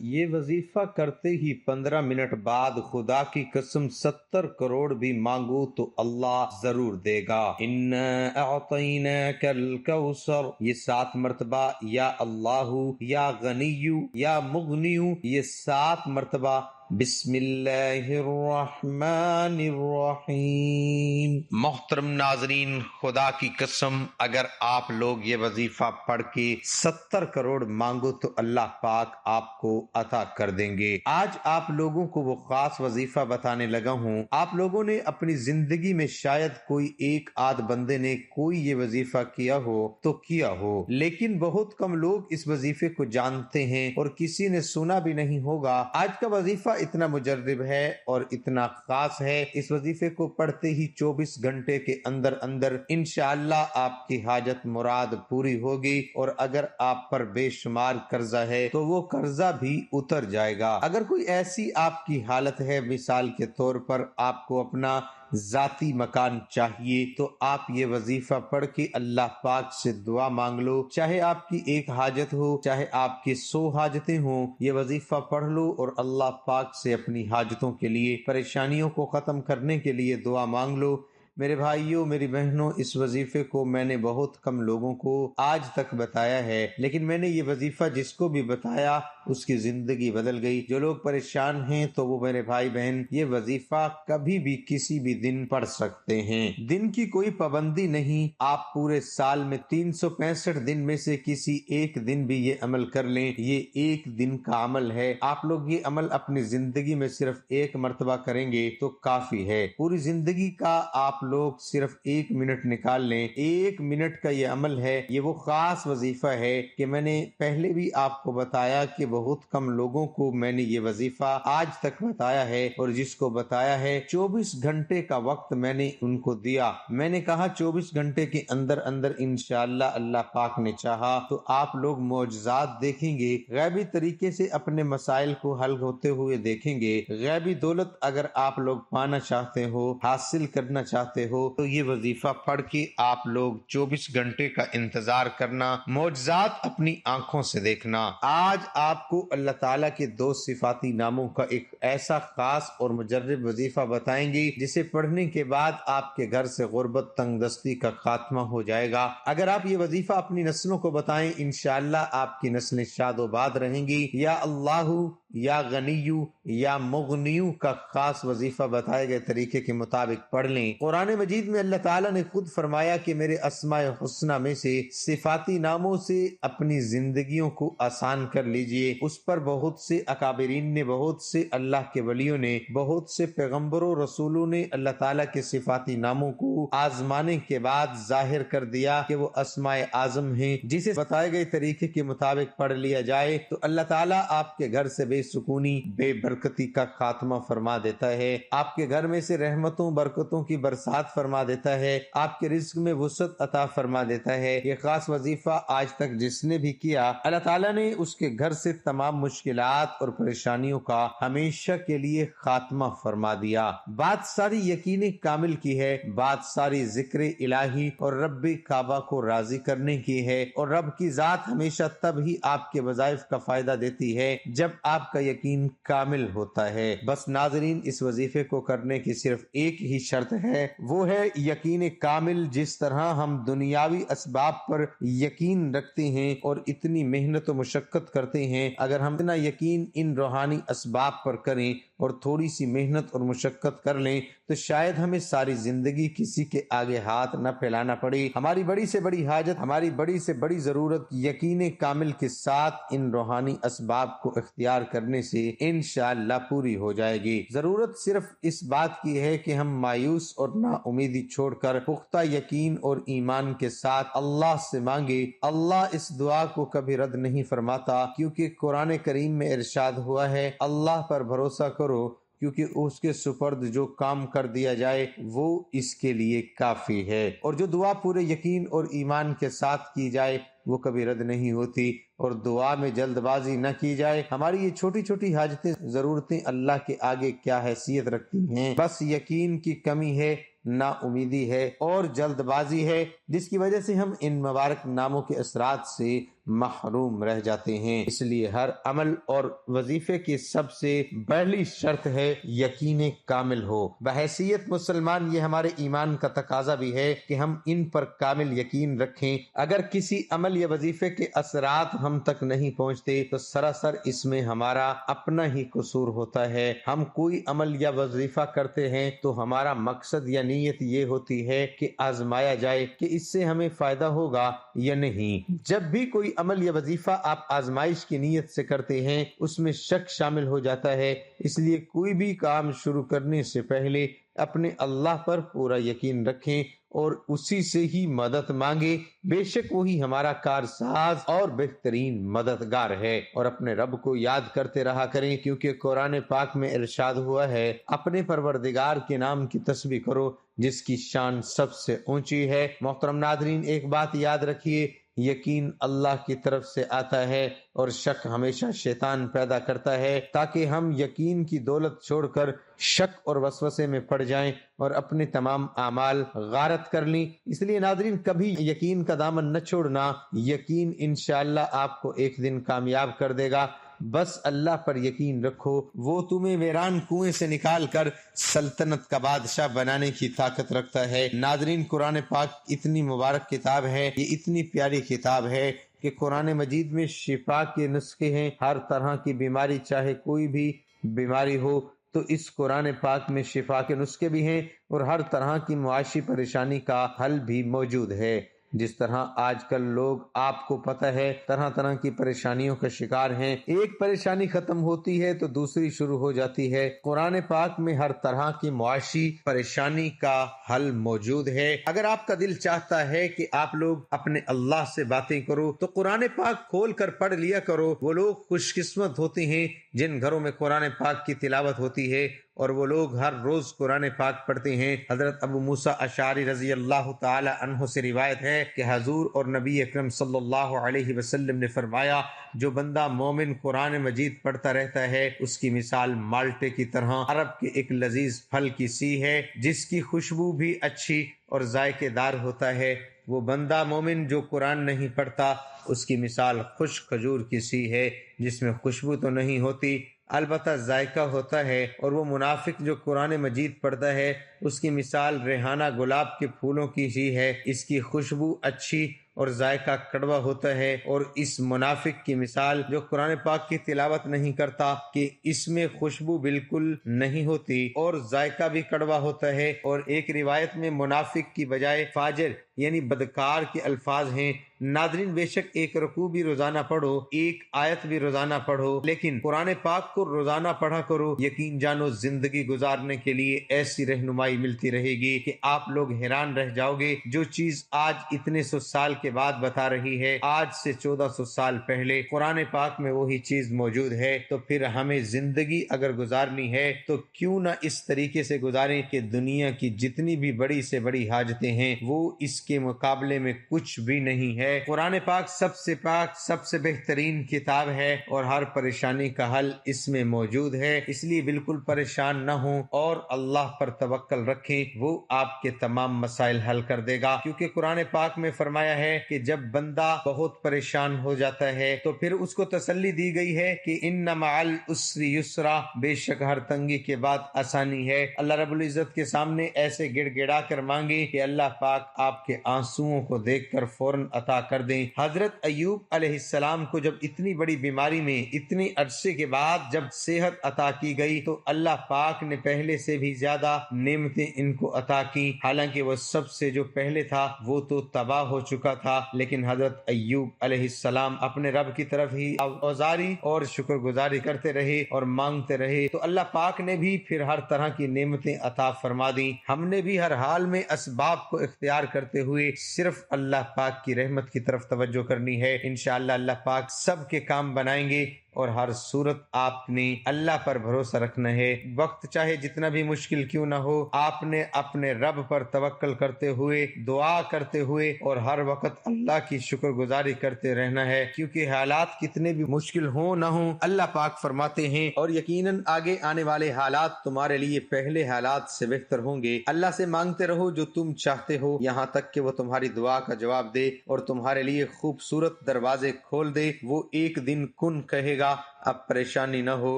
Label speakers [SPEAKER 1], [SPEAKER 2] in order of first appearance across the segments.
[SPEAKER 1] یہ وظیفہ کرتے ہی 15 منٹ بعد خدا کی قسم 70 کروڑ بھی مانگو تو اللہ ضرور دے گا۔ اِنَّا أَعْطَيْنَاكَ الْكَوْثَرَ، یہ 7 مرتبہ یا اللہ یا غنیو یا مغنیو، یہ 7 مرتبہ بسم اللہ الرحمن الرحیم۔ محترم ناظرین، خدا کی قسم اگر آپ لوگ یہ وظیفہ پڑھ کے 70 کروڑ مانگو تو اللہ پاک آپ کو عطا کر دیں گے۔ آج آپ لوگوں کو وہ خاص وظیفہ بتانے لگا ہوں۔ آپ لوگوں نے اپنی زندگی میں شاید کوئی ایک آدھ بندے نے کوئی یہ وظیفہ کیا ہو تو کیا ہو، لیکن بہت کم لوگ اس وظیفے کو جانتے ہیں اور کسی نے سنا بھی نہیں ہوگا۔ آج کا وظیفہ اتنا مجرب ہے اور اتنا خاص ہے، اس وظیفے کو پڑھتے ہی 24 گھنٹے کے اندر اندر انشاءاللہ آپ کی حاجت مراد پوری ہوگی، اور اگر آپ پر بے شمار قرضہ ہے تو وہ قرضہ بھی اتر جائے گا۔ اگر کوئی ایسی آپ کی حالت ہے، مثال کے طور پر آپ کو اپنا ذاتی مکان چاہیے، تو آپ یہ وظیفہ پڑھ کے اللہ پاک سے دعا مانگ لو، چاہے آپ کی ایک حاجت ہو چاہے آپ کی 100 حاجتیں ہوں، یہ وظیفہ پڑھ لو اور اللہ پاک سے اپنی حاجتوں کے لیے، پریشانیوں کو ختم کرنے کے لیے دعا مانگ لو۔ میرے بھائیوں میری بہنوں، اس وظیفے کو میں نے بہت کم لوگوں کو آج تک بتایا ہے، لیکن میں نے یہ وظیفہ جس کو بھی بتایا اس کی زندگی بدل گئی۔ جو لوگ پریشان ہیں تو وہ میرے بھائی بہن یہ وظیفہ کبھی بھی کسی بھی دن پڑھ سکتے ہیں، دن کی کوئی پابندی نہیں، آپ پورے سال میں 365 دن میں سے کسی ایک دن بھی یہ عمل کر لیں، یہ ایک دن کا عمل ہے۔ آپ لوگ یہ عمل اپنی زندگی میں صرف ایک مرتبہ کریں گے تو کافی ہے، پوری زندگی کا آپ لوگ صرف 1 منٹ نکال لیں، 1 منٹ کا یہ عمل ہے، یہ وہ خاص وظیفہ ہے کہ میں نے پہلے بھی آپ کو بتایا کہ بہت کم لوگوں کو میں نے یہ وظیفہ آج تک بتایا ہے، اور جس کو بتایا ہے 24 گھنٹے کا وقت میں نے ان کو دیا۔ میں نے کہا 24 گھنٹے کے اندر اندر انشاءاللہ اللہ پاک نے چاہا تو آپ لوگ معجزات دیکھیں گے، غیبی طریقے سے اپنے مسائل کو حل ہوتے ہوئے دیکھیں گے۔ غیبی دولت اگر آپ لوگ پانا چاہتے ہو، حاصل کرنا چاہتے ہو، تو یہ وظیفہ پڑھ کے آپ لوگ 24 گھنٹے کا انتظار کرنا، معجزات اپنی آنکھوں سے دیکھنا۔ آج آپ کو اللہ تعالیٰ کے 2 صفاتی ناموں کا ایک ایسا خاص اور مجرب وظیفہ بتائیں گے جسے پڑھنے کے بعد آپ کے گھر سے غربت تنگ دستی کا خاتمہ ہو جائے گا۔ اگر آپ یہ وظیفہ اپنی نسلوں کو بتائیں، انشاءاللہ آپ کی نسلیں شاد و باد رہیں گی۔ یا اللہ یا غنیو یا مغنیو کا خاص وظیفہ بتائے گئے طریقے کے مطابق پڑھ لیں۔ قرآن مجید میں اللہ تعالیٰ نے خود فرمایا کہ میرے اسماء حسنہ میں سے صفاتی ناموں سے اپنی زندگیوں کو آسان کر لیجئے۔ اس پر بہت سے اکابرین نے، بہت سے اللہ کے ولیوں نے، بہت سے پیغمبروں رسولوں نے اللہ تعالیٰ کے صفاتی ناموں کو آزمانے کے بعد ظاہر کر دیا کہ وہ اسماء اعظم ہیں، جسے بتائے گئے طریقے کے مطابق پڑھ لیا جائے تو اللہ تعالیٰ آپ کے گھر سے بے سکونی، بے برکتی کا خاتمہ فرما دیتا ہے، آپ کے گھر میں سے رحمتوں برکتوں کی برسات فرما دیتا ہے، آپ کے رزق میں وسعت عطا فرما دیتا ہے۔ یہ خاص وظیفہ آج تک جس نے بھی کیا، اللہ تعالیٰ نے اس کے گھر سے تمام مشکلات اور پریشانیوں کا ہمیشہ کے لیے خاتمہ فرما دیا۔ بات ساری یقین کامل کی ہے، بات ساری ذکر الہی اور رب کعبہ کو راضی کرنے کی ہے، اور رب کی ذات ہمیشہ تب ہی آپ کے وظائف کا فائدہ دیتی ہے جب آپ کا یقین کامل ہوتا ہے۔ بس ناظرین، اس وظیفے کو کرنے کی صرف ایک ہی شرط ہے، وہ ہے یقین کامل۔ جس طرح ہم دنیاوی اسباب پر یقین رکھتے ہیں اور اتنی محنت و مشقت کرتے ہیں، اگر ہم اتنا یقین ان روحانی اسباب پر کریں اور تھوڑی سی محنت اور مشقت کر لیں تو شاید ہمیں ساری زندگی کسی کے آگے ہاتھ نہ پھیلانا پڑے۔ ہماری بڑی سے بڑی حاجت، ہماری بڑی سے بڑی ضرورت یقین کامل کے ساتھ ان روحانی اسباب کو اختیار کرنے سے انشاءاللہ پوری ہو جائے گی۔ ضرورت صرف اس بات کی ہے کہ ہم مایوس اور نا امیدی چھوڑ کر پختہ یقین اور ایمان کے ساتھ اللہ سے مانگے۔ اللہ اس دعا کو کبھی رد نہیں فرماتا، کیونکہ قرآن کریم میں ارشاد ہوا ہے، اللہ پر بھروسہ کرو کیونکہ اس کے سپرد جو کام کر دیا جائے وہ اس کے لیے کافی ہے، اور جو دعا پورے یقین اور ایمان کے ساتھ کی جائے وہ کبھی رد نہیں ہوتی، اور دعا میں جلد بازی نہ کی جائے۔ ہماری یہ چھوٹی چھوٹی حاجتیں، ضرورتیں اللہ کے آگے کیا حیثیت رکھتی ہیں، بس یقین کی کمی ہے، نا امیدی ہے اور جلد بازی ہے، جس کی وجہ سے ہم ان مبارک ناموں کے اثرات سے محروم رہ جاتے ہیں۔ اس لیے ہر عمل اور وظیفے کی سب سے پہلی شرط ہے یقین کامل ہو۔ بحیثیت مسلمان یہ ہمارے ایمان کا تقاضا بھی ہے کہ ہم ان پر کامل یقین رکھیں۔ اگر کسی عمل یا وظیفے کے اثرات ہم تک نہیں پہنچتے تو سراسر اس میں ہمارا اپنا ہی قصور ہوتا ہے۔ ہم کوئی عمل یا وظیفہ کرتے ہیں تو ہمارا مقصد یا نیت یہ ہوتی ہے کہ آزمایا جائے کہ اس سے ہمیں فائدہ ہوگا یا نہیں۔ جب بھی کوئی عمل یا وظیفہ آپ آزمائش کی نیت سے کرتے ہیں اس میں شک شامل ہو جاتا ہے۔ اس لیے کوئی بھی کام شروع کرنے سے پہلے اپنے اللہ پر پورا یقین رکھیں اور اسی سے ہی مدد مانگے، بے شک وہی ہمارا کارساز اور بہترین مددگار ہے۔ اور اپنے رب کو یاد کرتے رہا کریں، کیونکہ قرآن پاک میں ارشاد ہوا ہے اپنے پروردگار کے نام کی تسبیح کرو جس کی شان سب سے اونچی ہے۔ محترم ناظرین، ایک بات یاد رکھیے، یقین اللہ کی طرف سے آتا ہے اور شک ہمیشہ شیطان پیدا کرتا ہے تاکہ ہم یقین کی دولت چھوڑ کر شک اور وسوسے میں پڑ جائیں اور اپنے تمام اعمال غارت کر لیں۔ اس لیے ناظرین، کبھی یقین کا دامن نہ چھوڑنا، یقین انشاءاللہ آپ کو ایک دن کامیاب کر دے گا۔ بس اللہ پر یقین رکھو، وہ تمہیں ویران کنویں سے نکال کر سلطنت کا بادشاہ بنانے کی طاقت رکھتا ہے۔ ناظرین، قرآن پاک اتنی مبارک کتاب ہے، یہ اتنی پیاری کتاب ہے کہ قرآن مجید میں شفا کے نسخے ہیں۔ ہر طرح کی بیماری، چاہے کوئی بھی بیماری ہو تو اس قرآن پاک میں شفا کے نسخے بھی ہیں اور ہر طرح کی معاشی پریشانی کا حل بھی موجود ہے۔ جس طرح آج کل لوگ، آپ کو پتہ ہے، طرح طرح کی پریشانیوں کا شکار ہیں، ایک پریشانی ختم ہوتی ہے تو دوسری شروع ہو جاتی ہے۔ قرآن پاک میں ہر طرح کی معاشی پریشانی کا حل موجود ہے۔ اگر آپ کا دل چاہتا ہے کہ آپ لوگ اپنے اللہ سے باتیں کرو تو قرآن پاک کھول کر پڑھ لیا کرو۔ وہ لوگ خوش قسمت ہوتے ہیں جن گھروں میں قرآن پاک کی تلاوت ہوتی ہے اور وہ لوگ ہر روز قرآن پاک پڑھتے ہیں۔ حضرت ابو موسیٰ اشعری رضی اللہ تعالی عنہ سے روایت ہے کہ حضور اور نبی اکرم صلی اللہ علیہ وسلم نے فرمایا، جو بندہ مومن قرآن مجید پڑھتا رہتا ہے اس کی مثال مالٹے کی طرح عرب کے ایک لذیذ پھل کی سی ہے جس کی خوشبو بھی اچھی اور ذائقے دار ہوتا ہے۔ وہ بندہ مومن جو قرآن نہیں پڑھتا اس کی مثال خشک کھجور کی سی ہے جس میں خوشبو تو نہیں ہوتی البتہ ذائقہ ہوتا ہے۔ اور وہ منافق جو قرآن مجید پڑھتا ہے اس کی مثال ریحانہ گلاب کے پھولوں کی ہی ہے، اس کی خوشبو اچھی اور ذائقہ کڑوا ہوتا ہے۔ اور اس منافق کی مثال جو قرآن پاک کی تلاوت نہیں کرتا کہ اس میں خوشبو بالکل نہیں ہوتی اور ذائقہ بھی کڑوا ہوتا ہے۔ اور ایک روایت میں منافق کی بجائے فاجر یعنی بدکار کے الفاظ ہیں۔ ناظرین، بے شک ایک رکوع بھی روزانہ پڑھو، ایک آیت بھی روزانہ پڑھو، لیکن قرآن پاک کو روزانہ پڑھا کرو۔ یقین جانو زندگی گزارنے کے لیے ایسی رہنمائی ملتی رہے گی کہ آپ لوگ حیران رہ جاؤ گے۔ جو چیز آج اتنے سو سال کے بعد بتا رہی ہے، آج سے 1400 سال پہلے قرآن پاک میں وہی چیز موجود ہے۔ تو پھر ہمیں زندگی اگر گزارنی ہے تو کیوں نہ اس طریقے سے گزاریں کہ دنیا کی جتنی بھی بڑی سے بڑی حاجتیں ہیں وہ اس کے مقابلے میں کچھ بھی نہیں ہے۔ قرآن پاک سب سے بہترین کتاب ہے اور ہر پریشانی کا حل اس میں موجود ہے۔ اس لیے بالکل پریشان نہ ہوں اور اللہ پر توکل رکھیں، وہ آپ کے تمام مسائل حل کر دے گا۔ کیونکہ قرآن پاک میں فرمایا ہے کہ جب بندہ بہت پریشان ہو جاتا ہے تو پھر اس کو تسلی دی گئی ہے کہ ان مع العسر یسرا، بے شک ہر تنگی کے بعد آسانی ہے۔ اللہ رب العزت کے سامنے ایسے گڑ گڑا کر مانگے کہ اللہ پاک آپ کے آنسوؤں کو دیکھ کر فوراً عطا کر دیں۔ حضرت ایوب علیہ السلام کو جب اتنی بڑی بیماری میں اتنے عرصے کے بعد جب صحت عطا کی گئی تو اللہ پاک نے پہلے سے بھی زیادہ نعمتیں ان کو عطا کی، حالانکہ وہ سب سے جو پہلے تھا وہ تو تباہ ہو چکا تھا، لیکن حضرت ایوب علیہ السلام اپنے رب کی طرف ہی اوزاری اور شکر گزاری کرتے رہے اور مانگتے رہے تو اللہ پاک نے بھی پھر ہر طرح کی نعمتیں عطا فرما دی۔ ہم نے بھی ہر حال میں اسباب کو اختیار کرتے ہوئے صرف اللہ پاک کی رحمت کی طرف توجہ کرنی ہے۔ انشاءاللہ اللہ پاک سب کے کام بنائیں گے اور ہر صورت آپ نے اللہ پر بھروسہ رکھنا ہے۔ وقت چاہے جتنا بھی مشکل کیوں نہ ہو، آپ نے اپنے رب پر توکل کرتے ہوئے، دعا کرتے ہوئے اور ہر وقت اللہ کی شکر گزاری کرتے رہنا ہے، کیونکہ حالات کتنے بھی مشکل ہوں نہ ہوں، اللہ پاک فرماتے ہیں اور یقیناً آگے آنے والے حالات تمہارے لیے پہلے حالات سے بہتر ہوں گے۔ اللہ سے مانگتے رہو جو تم چاہتے ہو، یہاں تک کہ وہ تمہاری دعا کا جواب دے اور تمہارے لیے خوبصورت دروازے کھول دے۔ وہ ایک دن کن کہے گا، اب پریشانی نہ ہو،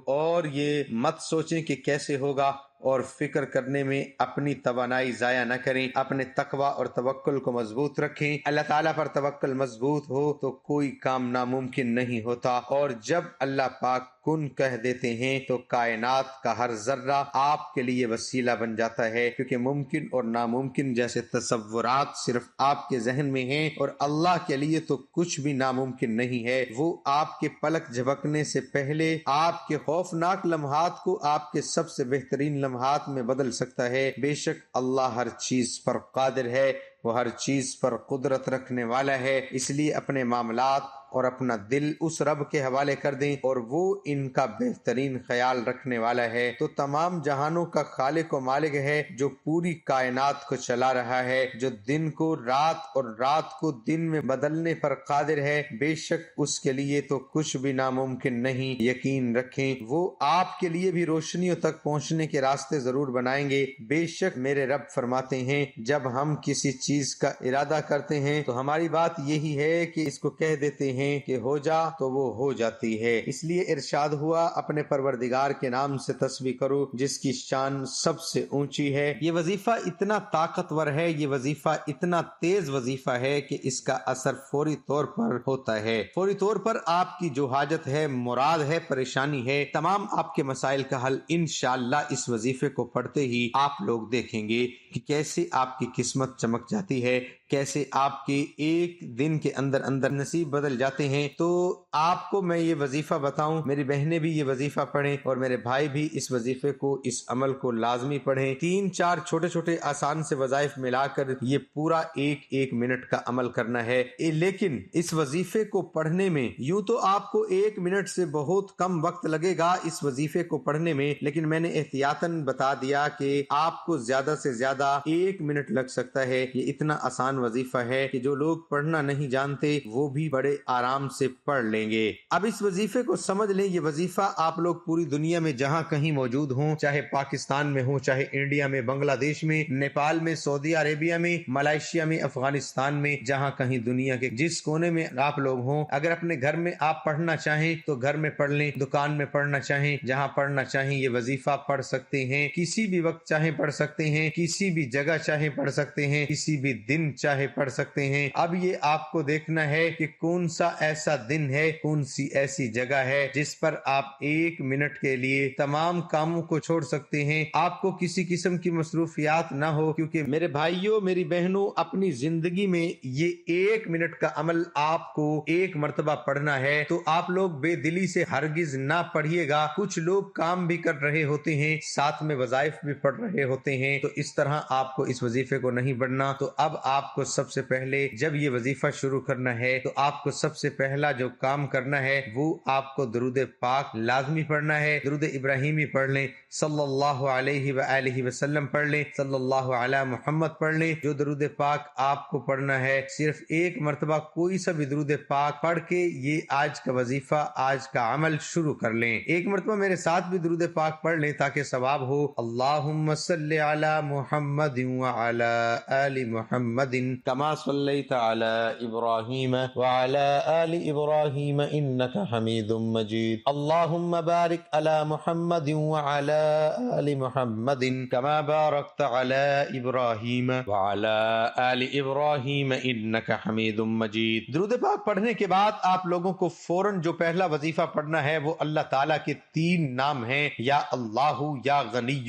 [SPEAKER 1] اور یہ مت سوچیں کہ کیسے ہوگا، اور فکر کرنے میں اپنی توانائی ضائع نہ کریں۔ اپنے تقوی اور توکل کو مضبوط رکھیں۔ اللہ تعالیٰ پر توکل مضبوط ہو تو کوئی کام ناممکن نہیں ہوتا، اور جب اللہ پاک کن کہہ دیتے ہیں تو کائنات کا ہر ذرہ آپ کے لیے وسیلہ بن جاتا ہے، کیونکہ ممکن اور ناممکن جیسے تصورات صرف آپ کے ذہن میں ہیں، اور اللہ کے لیے تو کچھ بھی ناممکن نہیں ہے۔ وہ آپ کے پلک جھپکنے سے پہلے آپ کے خوفناک لمحات کو آپ کے سب سے بہترین لمحات میں بدل سکتا ہے۔ بے شک اللہ ہر چیز پر قادر ہے، وہ ہر چیز پر قدرت رکھنے والا ہے، اس لیے اپنے معاملات اور اپنا دل اس رب کے حوالے کر دیں، اور وہ ان کا بہترین خیال رکھنے والا ہے۔ تو تمام جہانوں کا خالق و مالک ہے، جو پوری کائنات کو چلا رہا ہے، جو دن کو رات اور رات کو دن میں بدلنے پر قادر ہے۔ بے شک اس کے لیے تو کچھ بھی ناممکن نہیں۔ یقین رکھیں وہ آپ کے لیے بھی روشنیوں تک پہنچنے کے راستے ضرور بنائیں گے۔ بے شک میرے رب فرماتے ہیں، جب ہم کسی چیز کا ارادہ کرتے ہیں تو ہماری بات یہی ہے کہ اس کو کہہ دیتے ہیں کہ ہو جا تو وہ ہو جاتی ہے۔ اس لیے ارشاد ہوا، اپنے پروردگار کے نام سے تسبیح کرو جس کی شان سب سے اونچی ہے۔ یہ وظیفہ اتنا طاقتور ہے، یہ وظیفہ اتنا تیز وظیفہ ہے کہ اس کا اثر فوری طور پر ہوتا ہے۔ فوری طور پر آپ کی جو حاجت ہے، مراد ہے، پریشانی ہے، تمام آپ کے مسائل کا حل انشاءاللہ اس وظیفے کو پڑھتے ہی آپ لوگ دیکھیں گے کہ کیسے آپ کی قسمت چمک جاتی ہے، کیسے آپ کے ایک دن کے اندر اندر نصیب بدل جاتے ہیں۔ تو آپ کو میں یہ وظیفہ بتاؤں، میری بہنیں بھی یہ وظیفہ پڑھیں اور میرے بھائی بھی اس وظیفے کو، اس عمل کو لازمی پڑھیں۔ 3-4 چھوٹے چھوٹے آسان سے وظائف ملا کر یہ پورا ایک منٹ کا عمل کرنا ہے۔ لیکن اس وظیفے کو پڑھنے میں یوں تو آپ کو 1 منٹ سے بہت کم وقت لگے گا اس وظیفے کو پڑھنے میں، لیکن میں نے احتیاطاً بتا دیا کہ آپ کو زیادہ سے زیادہ 1 منٹ لگ سکتا ہے۔ یہ اتنا آسان وظیفہ ہے کہ جو لوگ پڑھنا نہیں جانتے وہ بھی بڑے آرام سے پڑھ لیں گے۔ اب اس وظیفے کو سمجھ لیں، یہ وظیفہ آپ لوگ پوری دنیا میں جہاں کہیں موجود ہوں، چاہے پاکستان میں ہوں، چاہے انڈیا میں، بنگلہ دیش میں، نیپال میں، سعودی عربیہ میں، ملائیشیا میں، افغانستان میں، جہاں کہیں دنیا کے جس کونے میں آپ لوگ ہوں، اگر اپنے گھر میں آپ پڑھنا چاہیں تو گھر میں پڑھ لیں، دکان میں پڑھنا چاہیں، جہاں پڑھنا چاہیں یہ وظیفہ پڑھ سکتے ہیں، کسی بھی وقت چاہیں پڑھ سکتے ہیں، کسی بھی جگہ چاہے پڑھ سکتے ہیں، کسی بھی دن چاہے پڑھ سکتے ہیں۔ اب یہ آپ کو دیکھنا ہے کہ کون سا ایسا دن ہے، کون سی ایسی جگہ ہے جس پر آپ 1 منٹ کے لیے تمام کاموں کو چھوڑ سکتے ہیں، آپ کو کسی قسم کی مصروفیات نہ ہو، کیونکہ میرے بھائیوں، میری بہنوں، اپنی زندگی میں یہ 1 منٹ کا عمل آپ کو 1 مرتبہ پڑھنا ہے، تو آپ لوگ بے دلی سے ہرگز نہ پڑھیے گا۔ کچھ لوگ کام بھی کر رہے ہوتے ہیں، ساتھ میں وظائف بھی پڑھ رہے ہوتے ہیں، تو اس طرح آپ کو اس وظیفے کو نہیں پڑھنا۔ تو اب آپ کو سب سے پہلے جب یہ وظیفہ شروع کرنا ہے تو آپ کو سب سے پہلا جو کام کرنا ہے وہ آپ کو درود پاک لازمی پڑھنا ہے۔ درود ابراہیمی پڑھ لیں، صلی اللہ علیہ وآلہ وسلم پڑھ لیں، صلی اللہ علی محمد پڑھ لیں۔ جو درود پاک آپ کو پڑھنا ہے، صرف 1 مرتبہ کوئی سا بھی درود پاک پڑھ کے یہ آج کا وظیفہ، آج کا عمل شروع کر لیں۔ 1 مرتبہ میرے ساتھ بھی درود پاک پڑھ لیں تاکہ ثواب ہو۔ اللہم صلی علی محمد وعلی آل محمد کما صلیت علی ابراہیم وعلی آل ابراہیم انک حمید مجید۔ اللہم بارک علی محمد وعلی آل محمد کما بارکت علی ابراہیم وعلی آل ابراہیم انک حمید مجید۔ درود پاک پڑھنے کے بعد آپ لوگوں کو فوراً جو پہلا وظیفہ پڑھنا ہے وہ اللہ تعالیٰ کے 3 نام ہیں، یا اللہ، یا غنی،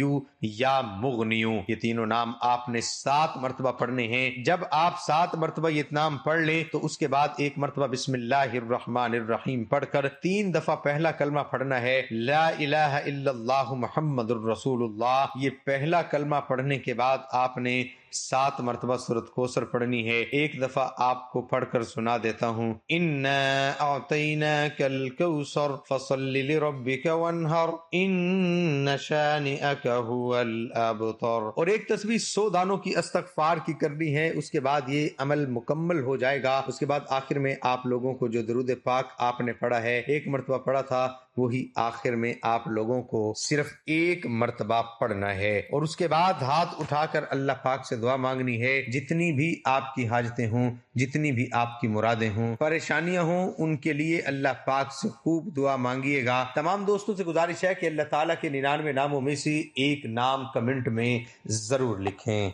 [SPEAKER 1] یا مغنی۔ یہ تینوں نام آپ نے 7 مرتبہ پڑھنے ہیں۔ جب آپ 7 مرتبہ یہ نام پڑھ لیں تو اس کے بعد 1 مرتبہ بسم اللہ الرحمن الرحیم پڑھ کر 3 دفعہ پہلا کلمہ پڑھنا ہے، لا الہ الا اللہ محمد الرسول اللہ۔ یہ پہلا کلمہ پڑھنے کے بعد آپ نے 7 مرتبہ سورۃ کوثر پڑھنی ہے۔ ایک دفعہ آپ کو پڑھ کر سنا دیتا ہوں، انا اعطیناک الکوثر فصل لربک وانحر ان شانئک هو الابتر۔ اور ایک تسبیح 100 دانوں کی استغفار کی کرنی ہے، اس کے بعد یہ عمل مکمل ہو جائے گا۔ اس کے بعد آخر میں آپ لوگوں کو جو درود پاک آپ نے پڑھا ہے، 1 مرتبہ پڑھا تھا، وہی آخر میں آپ لوگوں کو صرف 1 مرتبہ پڑھنا ہے، اور اس کے بعد ہاتھ اٹھا کر اللہ پاک سے دعا مانگنی ہے۔ جتنی بھی آپ کی حاجتیں ہوں، جتنی بھی آپ کی مرادیں ہوں، پریشانیاں ہوں، ان کے لیے اللہ پاک سے خوب دعا مانگیے گا۔ تمام دوستوں سے گزارش ہے کہ اللہ تعالیٰ کے 99 ناموں میں سے ایک نام کمنٹ میں ضرور لکھیں۔